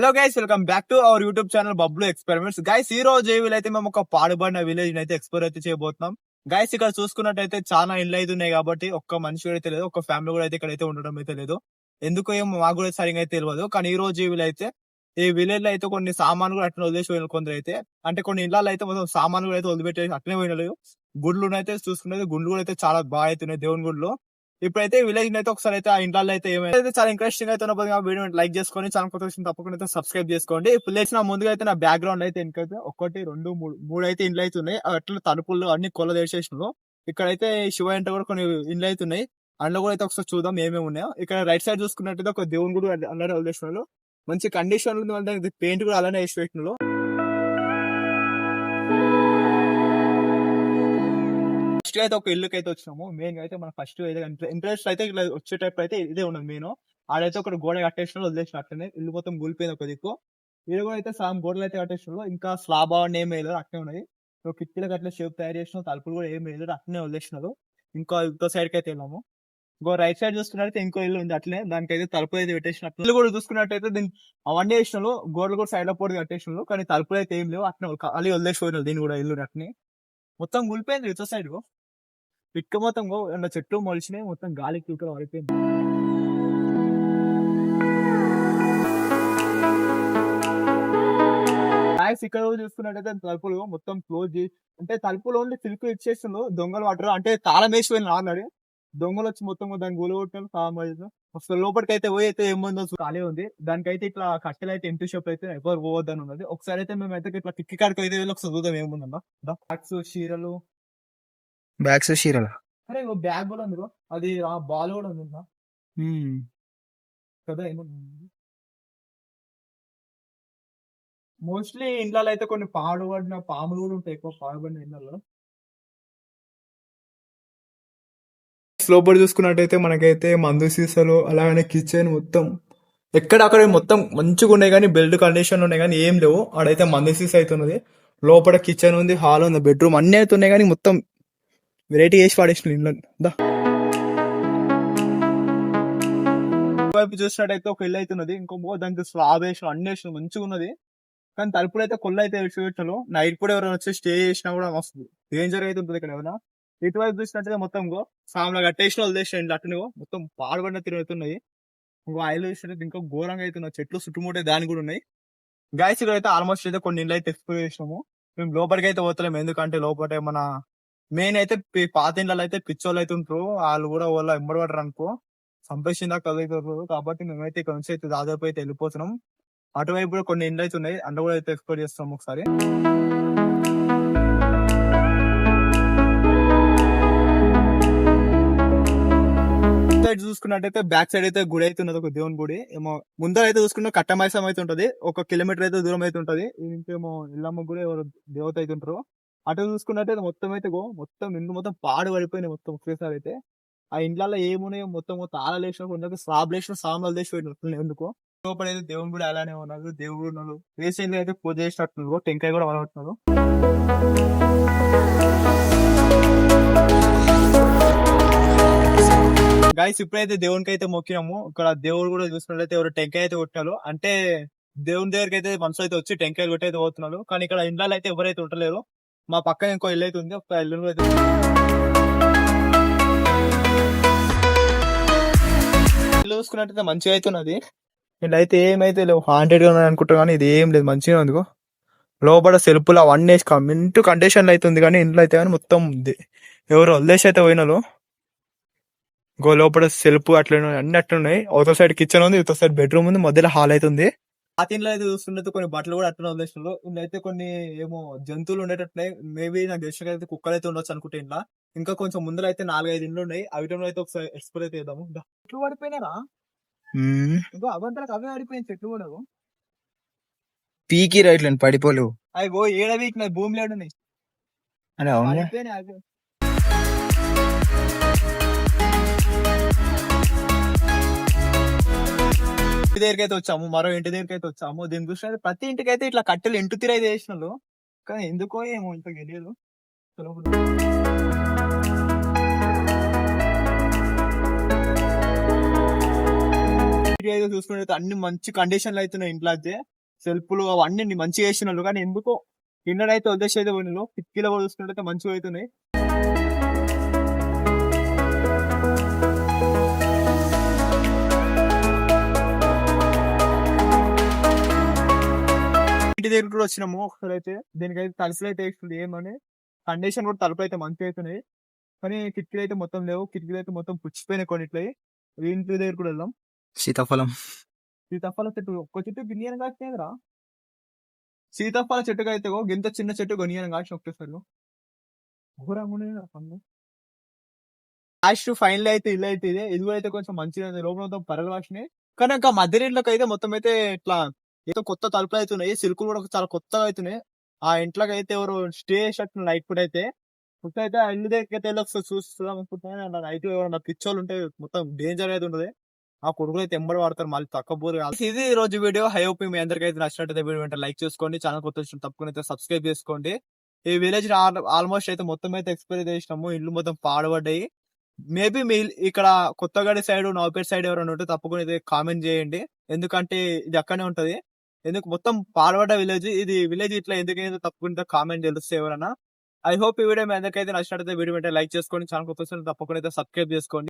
Hello guys, welcome back to our YouTube channel Bablu experiments. Guys, ఈ రోజు అయితే మేము ఒక పాడుబడిన విలేజ్ అయితే ఎక్స్ప్లోర్ అయితే చేయబోతున్నాం. గైస్, ఇక్కడ చూసుకున్నట్టయితే చాలా ఇండ్లు అయితే ఉన్నాయి కాబట్టి ఒక్క మనిషి కూడా అయితే లేదు, ఒక ఫ్యామిలీ కూడా అయితే ఇక్కడ అయితే ఉండడం అయితే లేదు. ఎందుకో ఏమో మాకు కూడా సరిగా అయితే తెలియదు. కానీ ఈ రోజు ఈ విలేజ్ లో అయితే కొన్ని సామాన్లు కూడా అట్లా వదిలేసి పోయిన కొందరు అయితే, అంటే కొన్ని ఇళ్లలో అయితే మొత్తం సామాన్లు కూడా అయితే వదిలిపెట్టేసి అట్లనే పోయినలేదు. గుడ్లు అయితే చూసుకున్నది, గుండ్లు కూడా అయితే చాలా బాగా అవుతున్నాయి దేవుని గుడిలో. ఇప్పుడైతే విలేజ్ అయితే ఒకసారి అయితే ఆ ఇంట్లో అయితే ఏమైతే చాలా ఇంట్రెస్టింగ్ అయితే ఉన్నప్పుడు వీడియో లైక్ చేసుకొని ఛానల్ కొత్త వచ్చిన తప్పకుండా అయితే సబ్స్క్రైబ్ చేసుకోండి. ఇప్పుడు లేచిన ముందుగా అయితే నా బ్యాక్గ్రౌండ్ అయితే ఇంకైతే 1, 2, 3 అయితే ఇండ్లు అయితే ఉన్నాయి. అట్లా తలుపులు అన్ని కొల్ల తెరిచేసినారు. ఇక్కడైతే శివ ఇంట కూడా కొన్ని ఇండ్లు అయితే ఉన్నాయి. అందులో కూడా అయితే ఒకసారి చూద్దాం ఏమేమి ఉన్నాయో. ఇక్కడ రైట్ సైడ్ చూసుకున్నట్టయితే ఒక దేవుని గుడి అలానే వదిలేసినారు. మంచి కండిషన్ ఉంది, వాళ్ళ పెయింట్ కూడా అలానే వేసి పెట్టినారు. ఫస్ట్ అయితే ఒక ఇల్లుకి అయితే వచ్చినాము. మెయిన్ అయితే మన ఫస్ట్ అయితే ఇంట్రెస్ట్ అయితే ఇట్లా వచ్చేటప్పుడు అయితే ఇదే ఉన్నది మెయిన్. ఆడైతే ఒక గోడ కట్టేసిన వదిలేసిన అట్లనే ఇల్లు మొత్తం కూలిపోయింది ఒక దిక్కు. ఇది కూడా అయితే సగం గోడలు అయితే కట్టేసిన, ఇంకా స్లాబ్ అవన్నీ ఏం వేయలేదు, అట్లనే ఉన్నాయి. కిటికీలకు అట్లా షేప్ తయారు చేసిన, తలుపులు కూడా ఏం వేయలేదు, అట్లనే వదిలేసినారు. ఇంకో సైడ్ కి అయితే వెళ్ళాము. ఇంకో రైట్ సైడ్ చూసుకున్నట్టయితే ఇంకో ఇల్లు ఉంది అట్లనే, దానికైతే తలుపులు అయితే పెట్టేసినట్టు. ఇల్లు కూడా చూసుకున్నట్టయితే దీన్ని అవన్నీ వేసినారు, గోడలు కూడా సైడ్ లో పోటీ కట్టేసినారు, కానీ తలుపులు అయితే ఏం లేవు, అట్నే ఖాళీ వదిలేసిపోయినారు. దీన్ని కూడా ఇల్లు అట్నే మొత్తం కూలిపోయింది. ఇటు సైడ్ పిక్క మొత్తం చెట్లు మొలిచినాయి, మొత్తం గాలికి ఇక్కడ పడిపోయింది. ఇక్కడ చూసుకున్నట్టయితే తలుపులు మొత్తం క్లోజ్ చేసి, అంటే తలుపులు ఓన్లీ సిల్క్ ఇచ్చేస్తుండ్రు. దొంగలు పట్టరు, అంటే తాళం వేసిపోయిన ఆల్రెడీ. దొంగలు వచ్చి మొత్తం దాన్ని కూలగొట్టారు. అసలు లోపలికి అయితే పోయి అయితే ఏముందో ఖాళీ ఉంది. దానికైతే ఇట్లా కట్టెలు అయితే ఎంటు షేప్ అయితే ఎవరు పోవద్దని ఉన్నది. ఒకసారి అయితే మేము అయితే ఇట్లా కిక్కి కాడికి అయితే వెళ్ళి ఒకసారి చూద్దాం ఏముందన్నా. బ్యాగ్స్, చీరలు, బ్యాగ్స్ చీరలు. అరే బ్యాగ్ కూడా ఉంది, అది ఆ బాల్ కూడా ఉంది కదా. మోస్ట్లీ ఇండ్లలో అయితే కొన్ని పాడుపడిన పాములు కూడా ఉంటాయి, ఎక్కువ పాడుపడిన ఇండ్లలో. లోపల చూసుకున్నట్టయితే మనకైతే మందు సీసాలు, అలాగనే కిచెన్ మొత్తం ఎక్కడక్కడ మొత్తం మంచిగా ఉన్నాయి, కానీ బెల్ట్ కండిషన్ ఉన్నాయి, కానీ ఏం లేవు. ఆడైతే మందు సీసా అయితే ఉన్నది. లోపల కిచెన్ ఉంది, హాల్ ఉంది, బెడ్రూమ్ అన్ని అయితే ఉన్నాయి, కానీ మొత్తం వెరైటీ వేసి పడేసిన ఇల్లు. వైపు చూసినట్టయితే ఒక ఇల్లు అవుతున్నది, ఇంకో దానికి స్లాబ్ వేసిన అన్ని వేసిన మంచిగా ఉన్నది, కానీ తలుపులు అయితే కొల్ల అయితే వేసి. నైట్ కూడా ఎవరైనా వచ్చి స్టే చేసినా కూడా వస్తుంది, డేంజర్ అయితే ఉంటుంది ఇక్కడ ఏమైనా. ఇటువైపు చూసినట్టయితే మొత్తం సామ్లా కట్టేసిన వదిలేసిన ఇంట్లో అట్లనే మొత్తం పాడుబడిన తిరుగుతున్నాయి. ఇంకో ఆయిల్ చూసినట్టు ఇంకా ఘోరంగా అవుతున్నాయి, చెట్లు చుట్టుముట్టే దాని కూడా ఉన్నాయి. గాయస్, ఇక్కడ అయితే ఆల్మోస్ట్ అయితే కొన్ని ఇళ్ళు అయితే ఎక్స్ప్లోర్ చేసినాము. మేము లోపలికి అయితే పోతలేము, ఎందుకంటే లోపల మన మెయిన్ అయితే పాత ఇండ్లలో అయితే పిచ్చోళ్ళు అయితే ఉంటారు, వాళ్ళు కూడా వాళ్ళ ఎంబడి పడరు అనుకో, సంపేసిందా కదవుతారు. కాబట్టి మేమైతే ఇక్కడ నుంచి అయితే దాదాపు అయితే వెళ్ళిపోతున్నాం. అటువైపు కూడా కొన్ని ఇండ్లు అయితే ఉన్నాయి, అందులో కూడా అయితే ఎక్స్ప్లోర్ చేస్తున్నాం ఒకసారి. సైడ్ చూసుకున్నట్టయితే బ్యాక్ సైడ్ అయితే గుడి అయితే ఉన్నది, ఒక దేవుని గుడి. ఏమో ముందర అయితే చూసుకుంటే కట్టమైసం అయితే ఉంటది, 1 కిలోమీటర్ అయితే దూరం అయితే ఉంటది. ఇంకేమో ఇల్లమ్మ గుడి ఎవరు దేవత అయితే ఉంటారు. అటు చూసుకున్నట్టయితే మొత్తం అయితే మొత్తం ఇండ్లు మొత్తం పాడు పడిపోయినాయి మొత్తం ఒకేసారి అయితే. ఆ ఇండ్లలో ఏమున్నాయో మొత్తం తాళాలు వేసిన, స్లాబ్ వేసిన, సామాన్లు వేసి పోయినట్లు. ఎందుకు లోపల అయితే దేవుని గుడి అలానే ఉన్నారు, దేవుడు ఉన్నారు. రీసెంట్ అయితే పూజ చేసినట్టున్నారు, టెంకాయ కూడా వలగొట్టున్నారు. గాయస్, ఇప్పుడైతే దేవునికి అయితే మొక్కినాము. ఇక్కడ దేవుడు కూడా చూసుకున్నట్లయితే ఎవరు టెంకాయ అయితే కొట్టినారు, అంటే దేవుని దగ్గరికి అయితే మనుషులు అయితే వచ్చి టెంకాయలు కొట్టి అయితే పోతున్నారు. కానీ ఇక్కడ ఇండ్లలో అయితే ఎవరైతే ఉండలేరు. మా పక్కన ఇంకో ఇల్లు అయితే ఉంది, ఒక ఇల్లు అయితే ఇల్లు చూసుకున్నట్టయితే మంచిగా అయితే ఉన్నది. ఇలా అయితే ఏమైతే లేవు, హాంటెడ్ గా ఉన్నాయి అనుకుంటా, కానీ ఇది ఏం లేదు, మంచిగా ఉంది. లోపల సెల్ఫ్లు అవన్నీ మింటూ కండిషన్లు అయితే ఉంది, కానీ ఇంట్లో అయితే కానీ మొత్తం ఎవరు వదిలేసి అయితే పోయినారు. లోపల సెల్ఫ్ అట్లా అన్ని అట్లున్నాయి. అవతల సైడ్ కిచెన్ ఉంది, ఇవతల సైడ్ బెడ్రూమ్ ఉంది, మధ్యలో హాల్ అయితే ఉంది. ఆ తింట్లో అయితే చూస్తుంటే కొన్ని బట్టలు కూడా అట్లా వదిలేసినారు. అయితే కొన్ని ఏమో జంతువులు ఉండేటట్టున్నాయి. మేబీ నాకు తెలిసిన అయితే కుక్కలు అయితే ఉండొచ్చు అనుకుంటే ఇంట్లో. ఇంకా కొంచెం ముందర అయితే 4-5 ఇండ్లు ఉన్నాయి. అవిటంలో అయితే ఒకసారి ఎక్స్ప్లోర్ అయితే చేద్దాము. చెట్లు పడిపోయినారా, ఇంకో అవంతరకు అవే పడిపోయింది చెట్లు కూడా. పీకి రైట్ పడిపోలేవు, అవి ఏడ వీక్ భూమి లేడున్నాయి. ఇంటి దగ్గరికి అయితే వచ్చాము, మరో ఇంటి దగ్గరికి అయితే వచ్చాము. దీని దృష్టి ప్రతి ఇంటికి అయితే ఇట్లా కట్టెలు ఎంటు తీర అయితే వేసినారు, కానీ ఎందుకో ఏమో ఇంత తెలియదు. అయితే చూసుకుంటే అన్ని మంచి కండిషన్లు అవుతున్నాయి ఇంట్లో అయితే సెల్ఫ్లు అవన్నీ మంచిగా వేసినారు కానీ ఎందుకో కిందనైతే వదిలేసి అయితే పోయినారు కిటికీలో కూడా చూసుకుంటే మంచిగా అవుతున్నాయి ఇంటి దగ్గర కూడా వచ్చినాము ఒకసారి అయితే దీనికైతే తలుపులు అయితే వేస్తుంది ఏమని కండిషన్ కూడా తలుపులు అయితే మంచిగా అవుతున్నాయి కానీ కిటికీలు అయితే మొత్తం లేవు కిటికీలు అయితే మొత్తం పుచ్చిపోయినాయి కొన్నిట్లయి ఇంటి దగ్గర కూడా వెళ్దాం సీతాఫలం సీతాఫల చెట్టు ఒక్క చెట్టు గిన్నెను కాసినాయిరా సీతాఫల చెట్టుకు అయితే గింత చిన్న చెట్టు గొనియను కాసిన ఒకేసారి లాస్ట్ ఫైనల్ అయితే ఇల్లు అయితే ఇదే ఇది కూడా అయితే కొంచెం మంచిగా ఉంది లోపల మొత్తం పరగలు వాసినాయి కానీ ఇంకా మధ్య ఇంట్లోకి అయితే మొత్తం అయితే ఇట్లా ఏదో కొత్త తలుపులు అవుతున్నాయి సిల్కులు కూడా చాలా కొత్తగా అవుతున్నాయి ఆ ఇంట్లోకి అయితే ఎవరు స్టే చేసినట్టు నైట్ కూడా అయితే మొత్తం అయితే ఆ ఇల్లు దగ్గర అయితే ఒకసారి చూస్తున్నాం అనుకుంటున్నాను నైట్ ఎవరైనా పిచ్చోళ్ళు ఉంటే మొత్తం డేంజర్ అయితే ఉండదు ఆ కొడుకులు అయితే ఎంబడి వాడతారు మళ్ళీ తక్కువ బోర్ కాదు ఇది ఈ రోజు వీడియో హై హోప్ మీ అందరికీ అయితే నచ్చినట్టయితే వీడియో వెంటనే లైక్ చేసుకోండి ఛానల్ కొత్త వచ్చిన తప్పకుండా అయితే సబ్స్క్రైబ్ చేసుకోండి ఈ విలేజ్ ఆల్మోస్ట్ అయితే మొత్తం అయితే ఎక్స్పైర్ చేసినాము ఇల్లు మొత్తం పాడుపడ్డాయి మేబీ మీ ఇక్కడ కొత్తగడి సైడ్ నౌపేట్ సైడ్ ఎవరైనా ఉంటే తప్పకుండా అయితే కామెంట్ చేయండి ఎందుకంటే ఇది అక్కడనే ఉంటది ఎందుకు మొత్తం పాడుపడ్డ విలేజ్ ఇది విలేజ్ ఇట్లా ఎందుకైతే తప్పకుండా కామెంట్ తెలుస్తే ఎవరైనా ఐ హోప్ ఈ వీడియో మీ అందరికైతే నచ్చినట్టయితే వీడియో వెంటనే లైక్ చేసుకోండి ఛానల్ కొత్త వచ్చిన తప్పకుండా అయితే సబ్స్క్రైబ్ చేసుకోండి